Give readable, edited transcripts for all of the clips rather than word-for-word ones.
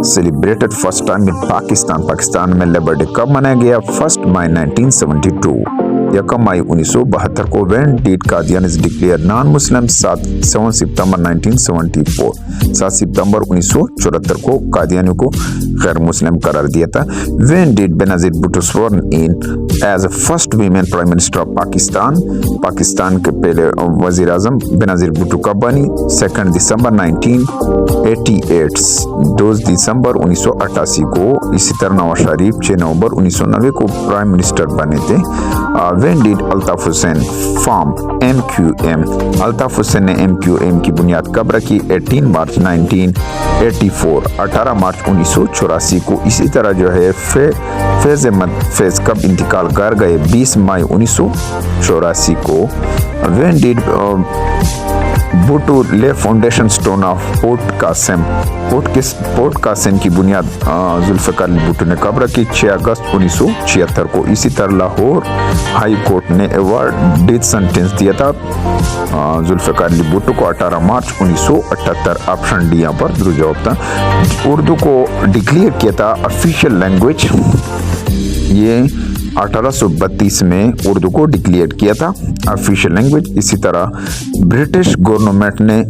Celebrated first time in Pakistan में labour day कब मनाया गया? 1 मई 1972। 1 मई 1972 को when did Qadian is declare non Muslim? 7 सितंबर 1974। 7 सितंबर 1974 को कादियानियों को गैर मुस्लिम करार दिया था। When did Benazir Bhutto sworn in as a first women prime minister of Pakistan के पहले वजीर आजम बेनजीर भुट्टो कब बनी? 2 दिसंबर 1988। 2 दिसंबर 1988 को। इसी तरह नवाज शरीफ 6 नवंबर 1990 को प्राइम मिनिस्टर बने थे। When did Altaf Hussain form MQM? Altaf Hussain ने MQM की बुनियाद कब रखी? 18 मार्च 1984। 18 मार्च 1984 को। इसी तरह जो है फैज अहमद फैज कब इंतकाल कर गए? 20 मई 1984 को। When did Bhutto lay foundation stone of Port Qasim की बुनियाद जुल्फ़िकार अली भुट्टो ने कब रखी? 6 अगस्त 1976 को। इसी तरह लाहौर हाई कोर्ट ने अवॉर्ड डेथ सेंटेंस दिया था जुल्फ़िकार अली भुट्टो को 18 मार्च 1978। ऑप्शन डी यहाँ पर दुरुस्त जवाब था। उर्दू को डिक्लेयर किया था ऑफिशियल लैंग्वेज, ये 1832 में उर्दू को डिक्लेयर किया था ऑफिशियल लैंग्वेज। इसी तरह ब्रिटिश गवर्नमेंट ने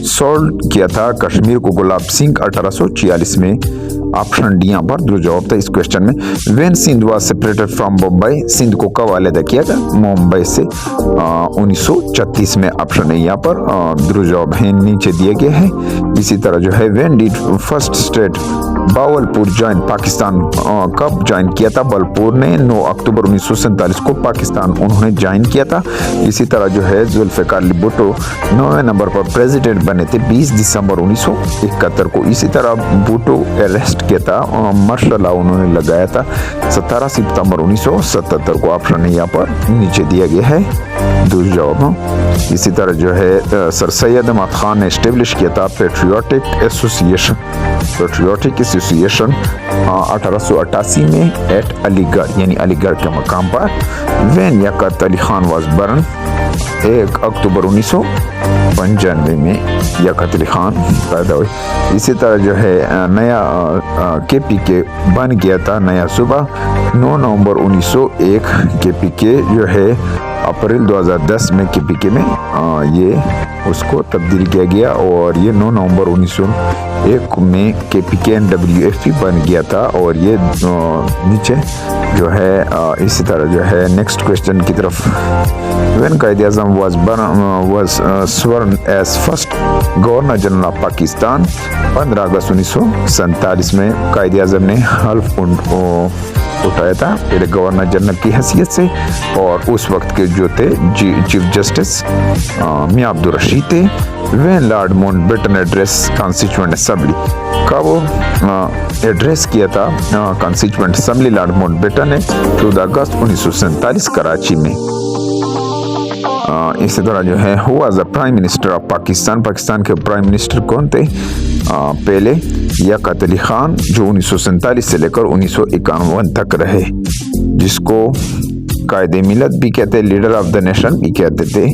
सॉल्व किया था कश्मीर को गुलाब सिंह 1846 में। ऑप्शन डी यहाँ पर दुरुस्त जवाब था इस क्वेश्चन में। When Sindh was separated from Bombay? Sindh को कब अलग किया था? मुंबई से 1936 में। ऑप्शन है यहाँ पर दुरुस्त जवाब है नीचे दिए गए हैं। इसी तरह जो है when did first state Bahawalpur join Pakistan? कब ज्वाइन किया था बलपुर ने? 9 अक्टूबर 1947 को पाकिस्तान उन्होंने ज्वाइन किया था। इसी तरह जो है जुल्फ़िकार अली भुट्टो 9वें नंबर पर प्रेसिडेंट बने थे 20 दिसंबर 1971 को। इसी तरह भुट्टो अरेस्ट किया था मार्शल लॉ उन्होंने लगाया था 17 सितंबर 1977 को। ऑप्शन है यहाँ पर नीचे दिया गया है दुरुस्त जवाब। इसी तरह जो है सर सैयद अहमद खान ने एस्टेब्लिश किया था पेट्रियोटिक एसोसिएशन 1888 में एट अलीगढ़ यानी अलीगढ़ के मकाम पर। When Liaquat Ali Khan was born? 1 अक्टूबर 1995 में यकत अली खान पैदा हुए। इसी तरह जो है नया KPK बन गया था नया सूबा 9 नवंबर 1901। KPK जो है अप्रैल 2010 में KPK में ये उसको तब्दील किया गया और ये 9 नवंबर 1901 में KPK NWFP बन गया था। और ये नीचे जो है इसी तरह जो है नेक्स्ट क्वेश्चन की तरफ। व्हेन कायदे आज़म was sworn as first governor general of Pakistan? 15 अगस्त 1947 में कायदे आज़म ने हल्फ उठाया था पहले गवर्नर जनरल की हैसियत से। और उस वक्त के जो थे चीफ जस्टिस मियां अब्दुल रशीद थे। When Lord Mountbatten address constituent assembly? कब एड्रेस किया था कॉन्स्टिट्यूएंट असेंबली लॉर्ड माउंटबेटन ने? 14 अगस्त 1947 कराची में। इसी तरह जो है who was the prime minister of Pakistan के प्राइम मिनिस्टर कौन थे पहले? यकत अली खान जो 1947 से लेकर 1951 तक रहे, जिसको कायदे मिलत भी कहते, लीडर ऑफ द नेशन भी कहते थे।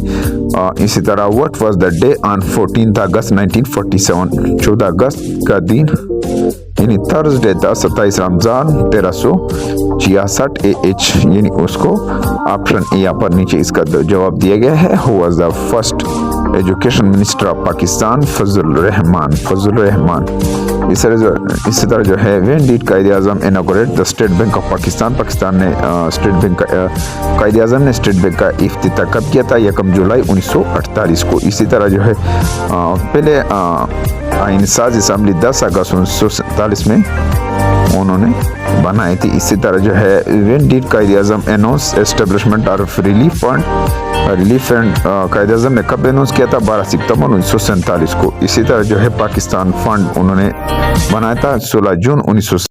इसी तरह what was the day on 14 अगस्त 1947? 14 अगस्त का दिन यानी थर्सडे था 27 रमजान 1366 AH यानी उसको। ऑप्शन ए यहाँ पर नीचे इसका जवाब दिया गया है। Who was the first education minister of Pakistan? Fazal Rahman. इसी तरह जो है when did Quaid Azam inaugurate the state bank of Pakistan ने स्टेट बैंक कायदे आज़म ने स्टेट बैंक का इफ्तिताह कब किया था? 1 जुलाई 1948 को। इसी तरह जो है पहले आईन साज असेंबली 10 अगस्त 1947 में उन्होंने बनाई थी। इसी तरह जो है when did Quaid Azam announce establishment of relief fund Quaid Azam ने कब अनाउंस किया था? 12 सितंबर 1947 को। इसी तरह जो है पाकिस्तान फंड उन्होंने बनाया था 16 जून 1947